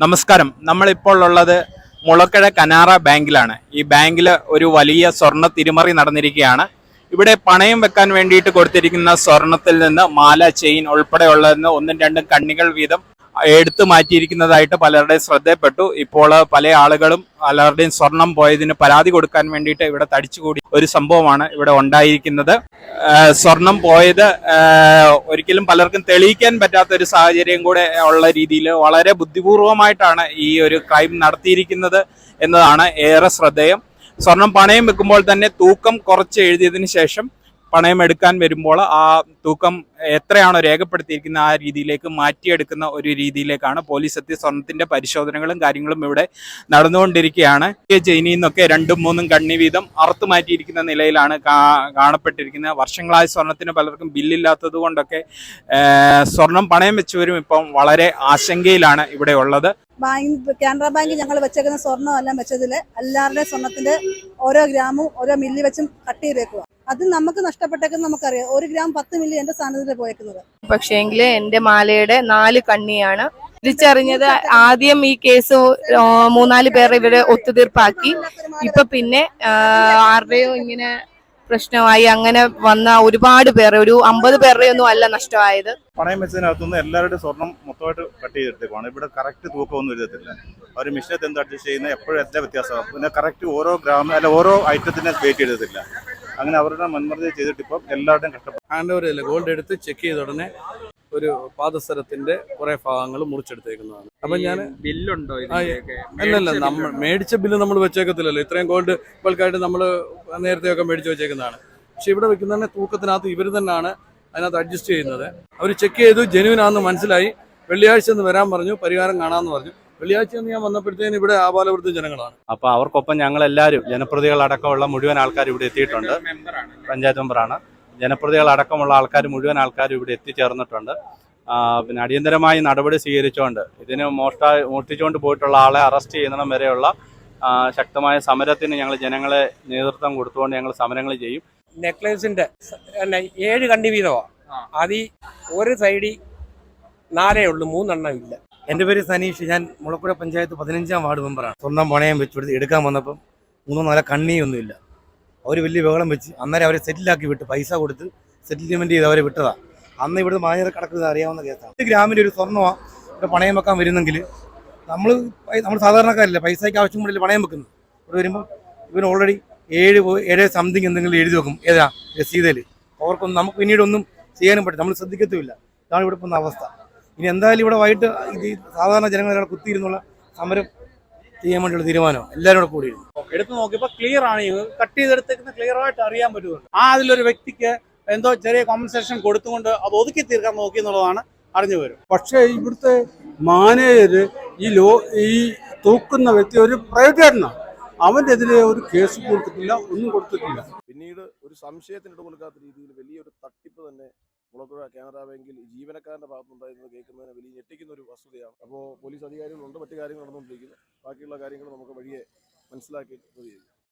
നമസ്കാരം. നമ്മളിപ്പോൾ ഉള്ളത് മുളക്കഴ കനാറ ബാങ്കിലാണ്. ഈ ബാങ്കിൽ ഒരു വലിയ സ്വർണ്ണ തിരിമറി നടന്നിരിക്കുകയാണ്. ഇവിടെ പണയം വെക്കാൻ വേണ്ടിയിട്ട് കൊടുത്തിരിക്കുന്ന സ്വർണത്തിൽ നിന്ന് മാല, ചെയിൻ ഉൾപ്പെടെയുള്ളതെന്ന് ഒന്നും രണ്ടും കണ്ണികൾ വീതം എടുത്തു മാറ്റിയിരിക്കുന്നതായിട്ട് പലരുടെയും ശ്രദ്ധയിൽപ്പെട്ടു. ഇപ്പോൾ പല ആളുകളും പലരുടെയും സ്വർണം പോയതിന് പരാതി കൊടുക്കാൻ വേണ്ടിയിട്ട് ഇവിടെ തടിച്ചുകൂടി ഒരു സംഭവമാണ് ഇവിടെ ഉണ്ടായിരിക്കുന്നത്. സ്വർണം പോയത് ഒരിക്കലും പലർക്കും തെളിയിക്കാൻ പറ്റാത്ത ഒരു സാഹചര്യം കൂടെ ഉള്ള രീതിയിൽ വളരെ ബുദ്ധിപൂർവമായിട്ടാണ് ഈ ഒരു ക്രൈം നടത്തിയിരിക്കുന്നത് എന്നതാണ് ഏറെ ശ്രദ്ധേയം. സ്വർണം പണയം വെക്കുമ്പോൾ തന്നെ തൂക്കം കുറച്ച് എഴുതിയതിനു ശേഷം പണയം എടുക്കാൻ വരുമ്പോൾ ആ തൂക്കം എത്രയാണോ രേഖപ്പെടുത്തിയിരിക്കുന്ന ആ രീതിയിലേക്ക് മാറ്റിയെടുക്കുന്ന ഒരു രീതിയിലേക്കാണ് പോലീസ് എത്തി. സ്വർണത്തിന്റെ പരിശോധനകളും കാര്യങ്ങളും ഇവിടെ നടന്നുകൊണ്ടിരിക്കുകയാണ്. ചെയിനിൽ നിന്നൊക്കെ 2-3 കണ്ണി വീതം അറുത്തു മാറ്റിയിരിക്കുന്ന നിലയിലാണ് കാണപ്പെട്ടിരിക്കുന്നത്. വർഷങ്ങളായ സ്വർണത്തിന് പലർക്കും ബില്ലില്ലാത്തത് കൊണ്ടൊക്കെ സ്വർണം പണയം വെച്ചവരും ഇപ്പം വളരെ ആശങ്കയിലാണ് ഇവിടെ ഉള്ളത്. കാനറ ബാങ്ക് ഞങ്ങൾ വെച്ചേക്കുന്ന സ്വർണ്ണം എല്ലാം വെച്ചതിൽ എല്ലാവരുടെയും സ്വർണത്തിന്റെ ഓരോ ഗ്രാമും ഓരോ മില്ലി വെച്ചും കട്ട് ചെയ്തേക്കുക. അത് നമുക്ക് നഷ്ടപ്പെട്ടേക്കെന്ന് നമുക്കറിയാം. 1 ഗ്രാം 10 മില്ലി എന്റെ സ്ഥാനത്തിൽ പോയേക്കുന്നത്. പക്ഷേങ്കില് എന്റെ മാലയുടെ 4 കണ്ണിയാണ് തിരിച്ചറിഞ്ഞത്. ആദ്യം ഈ കേസ് 3-4 പേരെ ഇവരെ ഒത്തുതീർപ്പാക്കി. ഇപ്പൊ പിന്നെ ആരുടെയോ ഇങ്ങനെ പ്രശ്നമായി അങ്ങനെ വന്ന ഒരുപാട് പേരെ, ഒരു 50 പേരുടെ ഒന്നും അല്ല നഷ്ടമായത്. പണയം വെച്ചതിനകത്തുനിന്ന് എല്ലാവരുടെയും സ്വർണം മൊത്തമായിട്ട് കട്ട് ചെയ്തെടുത്തേക്കാണ്. ഇവിടെ കറക്റ്റ് തൂക്കമൊന്നും എഴുതത്തില്ല. അവർ മിഷനത്ത് എന്ത് അഡ്ജസ്റ്റ് ചെയ്യുന്നത് എപ്പോഴും എല്ലാ വ്യത്യാസമാണ്. പിന്നെ കറക്റ്റ് ഓരോ ഗ്രാം അല്ല ഓരോ ഐറ്റത്തിനെ വെയിറ്റ് ചെയ്തിട്ടില്ല. അങ്ങനെ അവരുടെ മന്മർദ്ദ ചെയ്തിട്ട് ഇപ്പം എല്ലാവരുടെയും കഷ്ടപ്പെട്ടു. ആൻഡോവറിൽ ഗോൾഡ് എടുത്ത് ചെക്ക് ചെയ്ത ഉടനെ ഒരു പാദസരത്തിന്റെ കുറെ ഭാഗങ്ങൾ മുറിച്ചെടുത്തേക്കുന്നതാണ്. അപ്പൊ ഞാൻ ബില്ലുണ്ടോ? അല്ലല്ല, നമ്മൾ മേടിച്ച ബില്ല് നമ്മൾ വെച്ചേക്കത്തില്ലല്ലോ. ഇത്രയും ഗോൾഡ് ബൾക്കായിട്ട് നമ്മൾ നേരത്തെയൊക്കെ മേടിച്ച് വെച്ചേക്കുന്നതാണ്. പക്ഷെ ഇവിടെ വെക്കുന്ന തൂക്കത്തിനകത്ത് ഇവർ തന്നെയാണ് അതിനകത്ത് അഡ്ജസ്റ്റ് ചെയ്യുന്നത്. അവർ ചെക്ക് ചെയ്തു, ജെനുവിനാണെന്ന് മനസ്സിലായി. വെള്ളിയാഴ്ച ഒന്ന് വരാൻ പറഞ്ഞു, പരിഹാരം കാണാമെന്ന് പറഞ്ഞു. വെള്ളിയാഴ്ച ഞാൻ വന്നപ്പോഴത്തേന് ഇവിടെ ആപാലവൃദ്ധ ജനങ്ങളാണ്. അപ്പൊ അവർക്കൊപ്പം ഞങ്ങളെല്ലാവരും ജനപ്രതികളടക്കമുള്ള മുഴുവൻ ആൾക്കാർ ഇവിടെ എത്തിയിട്ടുണ്ട്. പഞ്ചായത്ത് മെമ്പറാണ്. ജനപ്രതികളടക്കമുള്ള ആൾക്കാർ മുഴുവൻ ആൾക്കാരും ഇവിടെ എത്തിച്ചേർന്നിട്ടുണ്ട്. പിന്നെ അടിയന്തരമായി നടപടി സ്വീകരിച്ചുകൊണ്ട് ഇതിന് മോഷ്ടിച്ചുകൊണ്ട് പോയിട്ടുള്ള ആളെ അറസ്റ്റ് ചെയ്യുന്നിടം വരെയുള്ള ശക്തമായ സമരത്തിന് ഞങ്ങൾ ജനങ്ങളെ നേതൃത്വം കൊടുത്തുകൊണ്ട് ഞങ്ങൾ സമരങ്ങൾ ചെയ്യും. നെക്ലേസിന്റെ 7 കണ്ണി വീതമാണ്. അതിൽ ഒരു സൈഡിൽ 4 ഉള്ളൂ, 3 എണ്ണം ഇല്ല. എൻ്റെ പേര് സനീഷ്. ഞാൻ മുളക്കുഴ പഞ്ചായത്ത് 15-ാം വാർഡ് മെമ്പറാണ്. സ്വർണ്ണം പണയം വെച്ച് എടുക്കാൻ വന്നപ്പം 3-4 കണ്ണിയൊന്നുമില്ല. അവർ വലിയ ബഹളം വെച്ച് അന്നേരം അവരെ സെറ്റിലാക്കി വിട്ട്, പൈസ കൊടുത്ത് സെറ്റിൽമെൻറ്റ് ചെയ്ത് അവരെ വിട്ടതാണ്. അന്ന് ഇവിടുന്ന് മാഞ്ഞത് കിടക്കുന്നത് അറിയാവുന്ന കേസാണ്. 1 ഗ്രാമിൻ്റെ ഒരു സ്വർണ്ണമാണ് ഇവിടെ പണയം വെക്കാൻ വരുന്നെങ്കിൽ നമ്മൾ സാധാരണക്കാരല്ലേ, പൈസയ്ക്ക് ആവശ്യം കൂടില്ല പണയം വെക്കുന്നത്. ഇവിടെ വരുമ്പോൾ ഇവർ ഓൾറെഡി 7 സംതിങ് എന്തെങ്കിലും എഴുതി വെക്കും ഏതാ രസീതയിൽ. അവർക്കൊന്നും നമുക്ക് പിന്നീടൊന്നും ചെയ്യാനും പറ്റും, നമ്മൾ ശ്രദ്ധിക്കത്തുമില്ല. ഇതാണ് ഇവിടെ പോകുന്ന അവസ്ഥ. ഇനി എന്തായാലും ഇവിടെ വൈകിട്ട് ഇത് സാധാരണ ജനങ്ങളെ കുത്തിയിരുന്നുള്ള സമരം ചെയ്യാൻ വേണ്ടിയുള്ള തീരുമാനം എല്ലാവരും കൂടെ കൂടിയിരുന്നു. എടുത്തു നോക്കിയപ്പോൾ ക്ലിയർ ആണ്, കട്ട് ചെയ്തെടുത്തേക്കുന്ന ക്ലിയർ ആയിട്ട് അറിയാൻ പറ്റുന്നുണ്ട്. അതിലൊരു വ്യക്തിക്ക് എന്തോ ചെറിയ കോമ്പൻസേഷൻ കൊടുത്തുകൊണ്ട് അത് ഒതുക്കി തീർക്കാൻ നോക്കി എന്നുള്ളതാണ് അറിഞ്ഞു വരും. പക്ഷേ ഇവിടുത്തെ മാനേജര് ഈ തൂക്കുന്ന വ്യക്തി ഒരു പ്രൈവറ്റുകാരനാണ്. അവനെതിരെ ഒരു കേസ് കൊടുത്തിട്ടില്ല, ഒന്നും കൊടുത്തിട്ടില്ല. പിന്നീട് ഒരു സംശയത്തിനിട്ട് കൊടുക്കാത്ത രീതിയിൽ വലിയൊരു തട്ടിപ്പ് തന്നെ മുളക്കുഴ കാനറ ബാങ്കിൽ ജീവനക്കാരന്റെ ഭാഗത്തുണ്ടായിരുന്നത് കേൾക്കുന്നതിന് വലിയ ഞെട്ടിക്കുന്ന ഒരു വസ്തുതയാണ്. അപ്പോൾ പോലീസ് അധികാരികളുണ്ട്, മറ്റു കാര്യങ്ങൾ നടന്നുകൊണ്ടിരിക്കുന്നു. ബാക്കിയുള്ള കാര്യങ്ങൾ നമുക്ക് വഴിയെ മനസ്സിലാക്കി